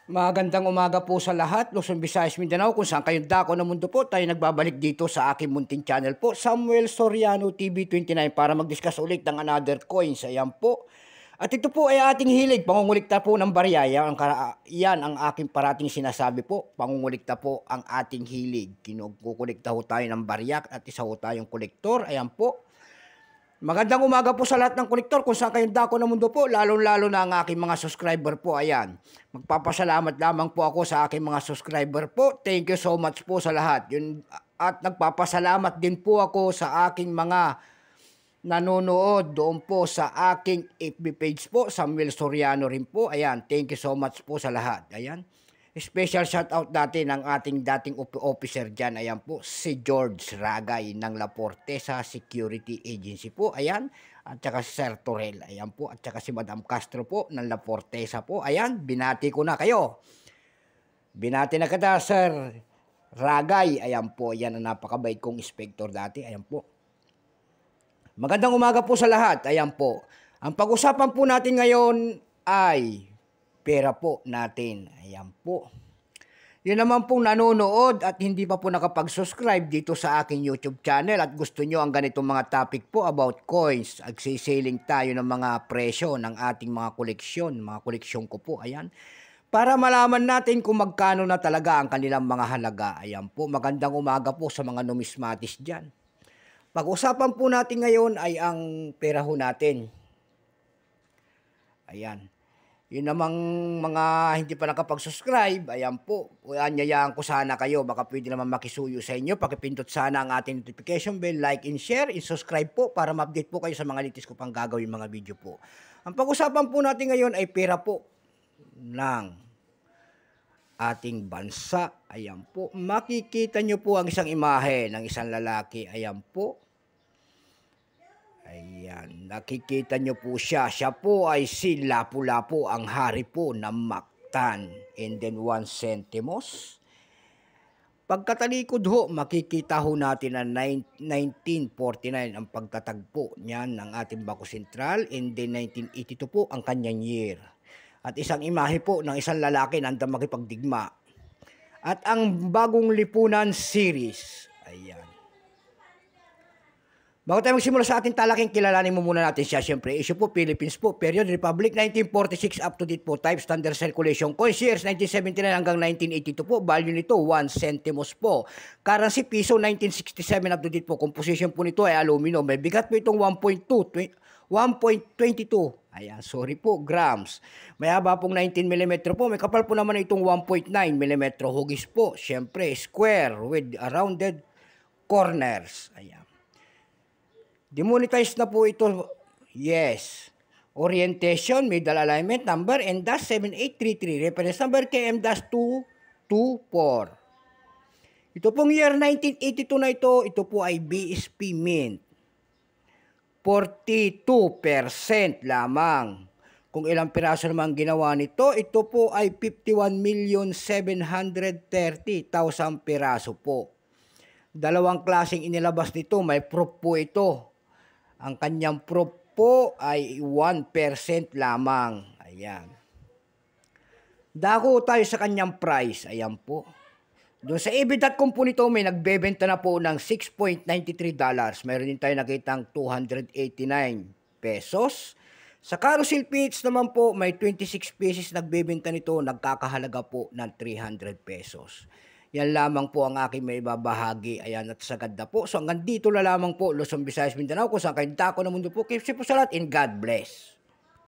Magandang umaga po sa lahat, Luzon, Visayas, Mindanao, kung saan kayong dako ng mundo po, tayo nagbabalik dito sa aking munting channel po, Samuel Soriano TV 29 para mag-discuss ulit ng another coins. Ayan po. At ito po ay ating hilig, pangungulikta po ng barya. Yan ang aking parating sinasabi po, pangungulikta po ang ating hilig. Kinukulikta ho tayo ng barya at isa ho tayong kolektor. Ayan po. Magandang umaga po sa lahat ng kolektor kung saan kayong dako ng mundo po, lalo-lalo na ang aking mga subscriber po. Ayan, magpapasalamat lamang po ako sa aking mga subscriber po. Thank you so much po sa lahat. At nagpapasalamat din po ako sa aking mga nanonood doon po sa aking FB page po, Samuel Soriano rin po. Ayan, thank you so much po sa lahat. Ayan. Special shoutout natin ng ating dating officer dyan. Ayan po, si George Ragay ng La Portesa Security Agency po. Ayan. At saka si Sir Torel. Ayan po. At saka si Madam Castro po ng La Portesa po. Ayan, binati ko na kayo. Binati na kita, Sir Ragay. Ayan po, yan ang napakabait kong inspector dati. Ayan po. Magandang umaga po sa lahat. Ayan po. Ang pag-usapan po natin ngayon ay pera po natin. Ayan po. Yun naman pong nanonood at hindi pa po nakapag-subscribe dito sa aking YouTube channel at gusto nyo ang ganitong mga topic po about coins. Agsiseling tayo ng mga presyo ng ating mga koleksyon ko po. Ayan. Para malaman natin kung magkano na talaga ang kanilang mga halaga. Ayan po. Magandang umaga po sa mga numismatis dyan. Pag-usapan po natin ngayon ay ang pera ho natin. Ayan. Yun namang mga hindi pa nakapag-subscribe, ayan po, anyayaan ko sana kayo, baka pwede naman makisuyo sa inyo, pakipindot sana ang ating notification bell, like and share, and subscribe po para ma-update po kayo sa mga latest ko pang gagawin mga video po. Ang pag-usapan po natin ngayon ay pera po ng ating bansa. Ayan po, makikita nyo po ang isang imahe ng isang lalaki, ayan po. Ayan, nakikita nyo po siya. Siya po ay si Lapu-Lapu, ang hari po ng Mactan. And then 1 centimos. Pagkatalikod ho, makikita ho natin na 1949 ang pagtatagpo niyan ng ating Bako Sentral. And then 1982 po ang kanyang year. At isang imahe po ng isang lalaki na andang makipagdigma. At ang bagong lipunan series. Ayan. Bago tayo magsimula sa ating talaking, kilalanin mo muna natin siya. Siyempre, issue po, Philippines po, period, Republic, 1946 up to date po, type, standard circulation, coins, years, 1979 hanggang 1982 po, value nito, 1 centimos po. Currency, piso, 1967 up to date po, composition po nito ay aluminum, may bigat po itong 1.22. Ayan, sorry po, grams. May haba pong 19 mm po, may kapal po naman itong 1.9 mm, hugis po, siyempre, square with rounded corners. Ayan. Demonetized na po ito. Yes. Orientation, middle alignment number, M-7833. Reference number KM-224. Ito pong year 1982 na ito po ay BSP Mint. 42% lamang. Kung ilang piraso naman ginawa nito, ito po ay 51,730,000 piraso po. Dalawang klaseng inilabas nito, may proof po ito. Ang kanyang proof po ay 1% lamang. Ayan. Dako tayo sa kanyang price. Ayan po. Doon sa EB.com po nito, may nagbebenta na po ng $6.93. Mayroon din tayo nakitang 289 pesos. Sa Carousel Pits naman po, may 26 pesos nagbebenta nito. Nagkakahalaga po ng 300 pesos. Yan lamang po ang aking may babahagi. Ayan, at sagad na po. So hanggang dito na lamang po, Luzon, Visayas, Mindanao, kung saan kayo dako ng mundo po. Keep safe po sa lahat and God bless.